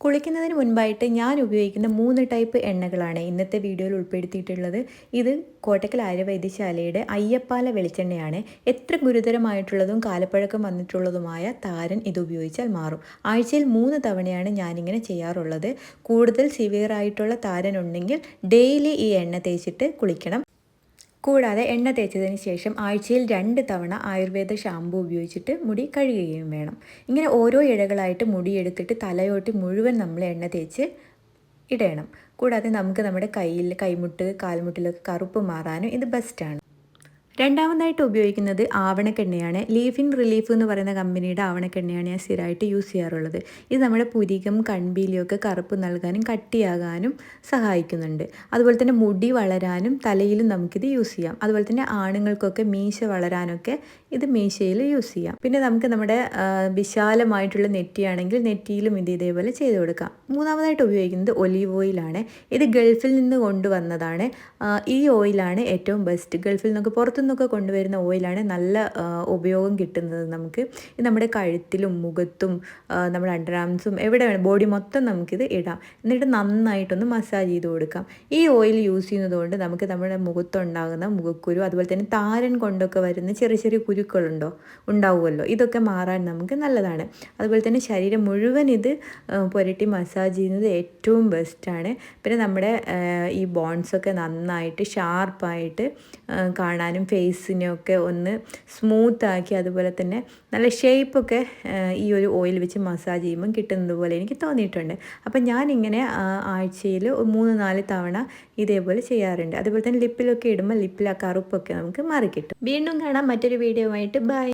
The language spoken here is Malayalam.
കുളിക്കുന്നതിന് മുൻപായിട്ട് ഞാൻ ഉപയോഗിക്കുന്ന 3 ടൈപ്പ് എണ്ണകളാണ് ഇന്നത്തെ വീഡിയോയിൽ ഉൾപ്പെടുത്തിയിട്ടുള്ളത്. ഇത് കോട്ടക്കൽ ആര്യവൈദ്യശാലയുടെ അയ്യപ്പാല വെളിച്ചെണ്ണയാണ്. എത്ര ഗുരുതരമായിട്ടുള്ളതും കാലപ്പഴക്കം വന്നിട്ടുള്ളതുമായ താരൻ ഇത് ഉപയോഗിച്ചാൽ മാറും. ആഴ്ചയിൽ 3 തവണയാണ് ഞാനിങ്ങനെ ചെയ്യാറുള്ളത്. കൂടുതൽ സിവിയർ ആയിട്ടുള്ള താരൻ ഉണ്ടെങ്കിൽ ഡെയിലി ഈ എണ്ണ തേച്ചിട്ട് കുളിക്കണം. കൂടാതെ എണ്ണ തേച്ചതിന് ശേഷം ആഴ്ചയിൽ 2 തവണ ആയുർവേദ ഷാമ്പു ഉപയോഗിച്ചിട്ട് മുടി കഴുകുകയും വേണം. ഇങ്ങനെ ഓരോ ഇഴകളായിട്ട് മുടി എടുത്തിട്ട് തലയോട്ടി മുഴുവൻ നമ്മൾ എണ്ണ തേച്ച് ഇടണം. കൂടാതെ നമുക്ക് നമ്മുടെ കയ്യിൽ, കൈമുട്ട്, കാൽമുട്ടിലൊക്കെ കറുപ്പ് മാറാനും ഇത് ബെസ്റ്റാണ്. രണ്ടാമതായിട്ട് ഉപയോഗിക്കുന്നത് ആവണക്കെണ്ണയാണ്. ലീഫ് ഇൻ റിലീഫ് എന്ന് പറയുന്ന കമ്പനിയുടെ ആവണക്കെണ്ണയാണ് ഞാൻ സ്ഥിരമായിട്ട് യൂസ് ചെയ്യാറുള്ളത്. ഇത് നമ്മുടെ പുരികം, കൺപീലിയൊക്കെ കറുപ്പ് നൽകാനും കട്ടിയാകാനും സഹായിക്കുന്നുണ്ട്. അതുപോലെ തന്നെ മുടി വളരാനും തലയിലും നമുക്കിത് യൂസ് ചെയ്യാം. അതുപോലെ തന്നെ ആണുങ്ങൾക്കൊക്കെ മീശ വളരാനൊക്കെ ഇത് മീശയിൽ യൂസ് ചെയ്യാം. പിന്നെ നമുക്ക് നമ്മുടെ വിശാലമായിട്ടുള്ള നെറ്റിയാണെങ്കിൽ നെറ്റിയിലും ഇത് ഇതേപോലെ ചെയ്ത് കൊടുക്കാം. മൂന്നാമതായിട്ട് ഉപയോഗിക്കുന്നത് ഒലീവ് ഓയിലാണ്. ഇത് ഗൾഫിൽ നിന്ന് കൊണ്ടുവന്നതാണ്. ഈ ഓയിലാണ് ഏറ്റവും ബെസ്റ്റ്. ഗൾഫിൽ നിന്നൊക്കെ പുറത്തുനിന്നൊക്കെ കൊണ്ടുവരുന്ന ഓയിലാണ് നല്ല ഉപയോഗം കിട്ടുന്നത് നമുക്ക്. ഇത് നമ്മുടെ കഴുത്തിലും മുഖത്തും നമ്മുടെ അണ്ടർ ആംസും എവിടെ വേണം ബോഡി മൊത്തം നമുക്കിത് ഇടാം. എന്നിട്ട് നന്നായിട്ടൊന്ന് മസാജ് ചെയ്ത് കൊടുക്കാം. ഈ ഓയിൽ യൂസ് ചെയ്യുന്നത് കൊണ്ട് നമുക്ക് നമ്മുടെ മുഖത്തുണ്ടാകുന്ന മുഖക്കുരു, അതുപോലെ തന്നെ താരൻ കൊണ്ടൊക്കെ വരുന്ന ചെറിയ ചെറിയ ഉണ്ടാവുമല്ലോ, ഇതൊക്കെ മാറാൻ നമുക്ക് നല്ലതാണ്. അതുപോലെ തന്നെ ശരീരം മുഴുവൻ ഇത് പുരട്ടി മസാജ് ചെയ്യുന്നത് ഏറ്റവും ബെസ്റ്റാണ്. പിന്നെ നമ്മുടെ ഈ ബോൺസൊക്കെ നന്നായിട്ട് ഷാർപ്പായിട്ട് കാണാനും ഫേസിനെയൊക്കെ ഒന്ന് സ്മൂത്താക്കി, അതുപോലെ തന്നെ നല്ല ഷേപ്പൊക്കെ ഈ ഒരു ഓയിൽ വെച്ച് മസാജ് ചെയ്യുമ്പം കിട്ടുന്നത് പോലെ എനിക്ക് തോന്നിയിട്ടുണ്ട്. അപ്പം ഞാനിങ്ങനെ ആഴ്ചയിൽ 3-4 തവണ ഇതേപോലെ ചെയ്യാറുണ്ട്. അതുപോലെ തന്നെ ലിപ്പിലൊക്കെ ഇടുമ്പോൾ ലിപ്പിൽ ആ കറുപ്പൊക്കെ നമുക്ക് മാറിക്കിട്ടും. വീണ്ടും കാണാം മറ്റൊരു വീഡിയോ ആയിട്ട്. ബൈ.